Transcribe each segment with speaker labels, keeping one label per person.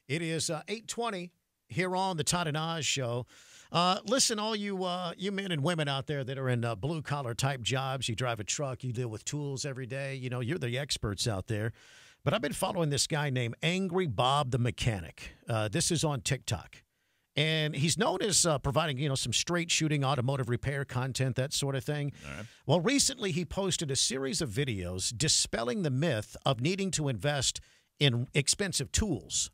Speaker 1: It is 8:20 here on the Todd and Oz Show. Listen, all you men and women out there that are in blue-collar type jobs, you drive a truck, you deal with tools every day, you're the experts out there. But I've been following this guy named Angry Bob the Mechanic. This is on TikTok. And he's known as providing, some straight shooting automotive repair content, that sort of thing.
Speaker 2: All right.
Speaker 1: Well, recently he posted a series of videos dispelling the myth of needing to invest in expensive tools.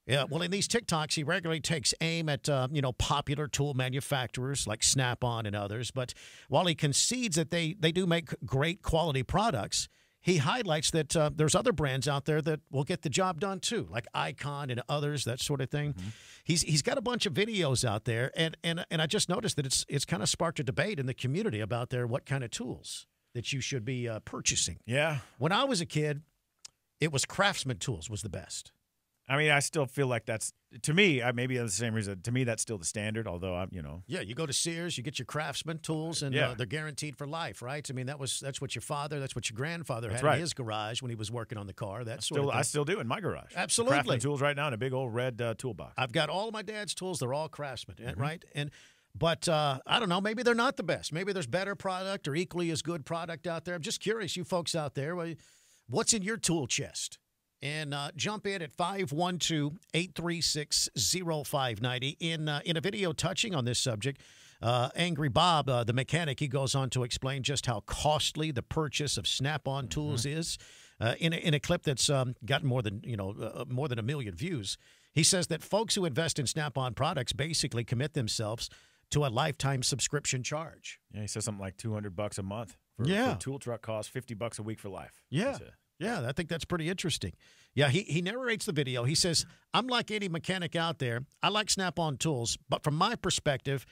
Speaker 1: Yeah, well, in these TikToks, he regularly takes aim at, popular tool manufacturers like Snap-on and others. But while he concedes that they do make great quality products, he highlights that there's other brands out there that will get the job done too, like Icon and others, that sort of thing. Mm-hmm. He's got a bunch of videos out there, and I just noticed that it's kind of sparked a debate in the community about what kind of tools that you should be purchasing.
Speaker 2: Yeah.
Speaker 1: When I was a kid, it was Craftsman tools was the best.
Speaker 2: I mean, I still feel like that's, to me, maybe that's the same reason. To me, that's still the standard, although I'm.
Speaker 1: Yeah, you go to Sears, you get your Craftsman tools, and they're guaranteed for life, right? I mean, that's what your father, that's what your grandfather had in his garage when he was working on the car. That sort of thing.
Speaker 2: I still do in my garage.
Speaker 1: Absolutely.
Speaker 2: Craftsman tools right now in a big old red toolbox.
Speaker 1: I've got all of my dad's tools. They're all Craftsman, right? But I don't know. Maybe they're not the best. Maybe there's better product or equally as good product out there. I'm just curious, you folks out there, what's in your tool chest? And jump in at 512-836-0590. In a video touching on this subject, Angry Bob, the mechanic, he goes on to explain just how costly the purchase of Snap-on tools is. In a clip that's gotten more than 1 million views, he says that folks who invest in Snap-on products basically commit themselves to a lifetime subscription charge.
Speaker 2: Yeah, he says something like $200 a month for a tool truck costs $50 a week for life.
Speaker 1: Yeah. Yeah, I think that's pretty interesting. Yeah, he narrates the video. He says, I'm like any mechanic out there. I like Snap-on tools, but from my perspective,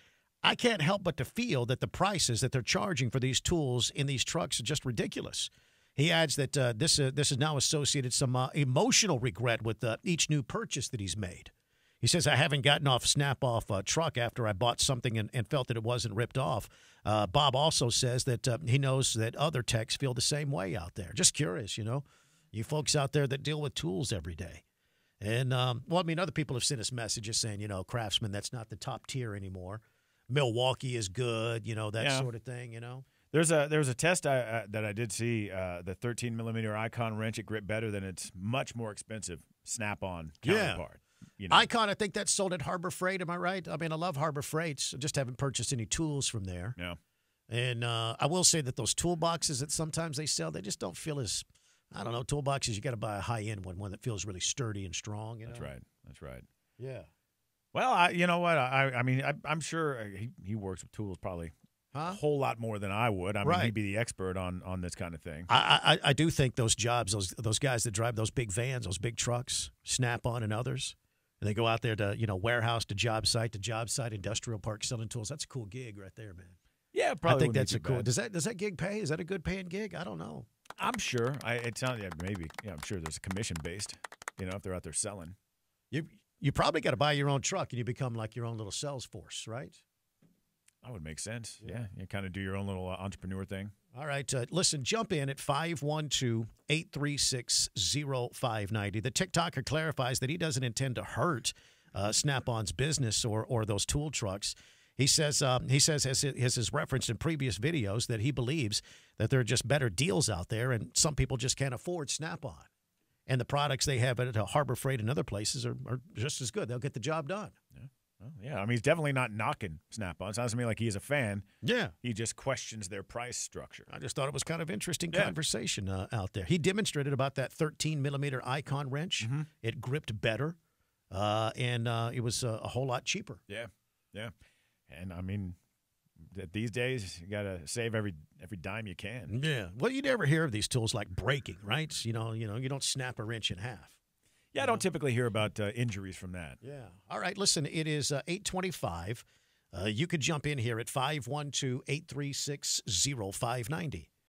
Speaker 1: I can't help but to feel that the prices that they're charging for these tools in these trucks are just ridiculous. He adds that this is now associated some emotional regret with each new purchase that he's made. He says, I haven't gotten off Snap-off truck after I bought something and felt that it wasn't ripped off. Bob also says that he knows that other techs feel the same way out there. Just curious, you folks out there that deal with tools every day. And, other people have sent us messages saying, Craftsman, that's not the top tier anymore. Milwaukee is good, that sort of thing,
Speaker 2: There's a test that I did see, the 13-millimeter Icon wrench. It grip better than its much more expensive Snap-on counterpart.
Speaker 1: Icon, I think that's sold at Harbor Freight. Am I right? I mean, I love Harbor Freights. I just haven't purchased any tools from there.
Speaker 2: Yeah.
Speaker 1: And I will say that those toolboxes that sometimes they sell, they just don't feel as, I don't know, toolboxes. You got to buy a high-end one that feels really sturdy and strong.
Speaker 2: That's right. That's right.
Speaker 1: Yeah.
Speaker 2: Well, you know what? I'm sure he works with tools probably a whole lot more than I would. I mean, he'd be the expert on this kind of thing.
Speaker 1: I do think those jobs, those guys that drive those big vans, those big trucks, Snap-on and others, and they go out there to, warehouse to job site, industrial park, selling tools. That's a cool gig right there, man.
Speaker 2: Yeah, probably.
Speaker 1: I think that's a cool. Does that gig pay? Is that a good paying gig? I don't know.
Speaker 2: I'm sure. It sounds maybe. Yeah, I'm sure there's a commission based. If they're out there selling.
Speaker 1: You probably got to buy your own truck and you become like your own little sales force, right?
Speaker 2: That would make sense. Yeah, you kind of do your own little entrepreneur thing.
Speaker 1: All right. Listen, jump in at 512-836-0590. The TikToker clarifies that he doesn't intend to hurt Snap-on's business or those tool trucks. He says, as referenced in previous videos, that he believes that there are just better deals out there, and some people just can't afford Snap-on. And the products they have at Harbor Freight and other places are just as good. They'll get the job done.
Speaker 2: Yeah. Well, yeah, I mean, he's definitely not knocking Snap-on. Sounds to me like he is a fan.
Speaker 1: Yeah.
Speaker 2: He just questions their price structure.
Speaker 1: I just thought it was kind of interesting conversation out there. He demonstrated about that 13-millimeter Icon wrench. Mm-hmm. It gripped better, and it was a whole lot cheaper.
Speaker 2: Yeah, yeah. And, I mean, these days, you got to save every dime you can.
Speaker 1: Yeah. Well, you never hear of these tools like breaking, right? You don't snap a wrench in half.
Speaker 2: Yeah, I don't typically hear about injuries from that.
Speaker 1: Yeah. All right, listen, it is 8:25. You could jump in here at 512-836-0590.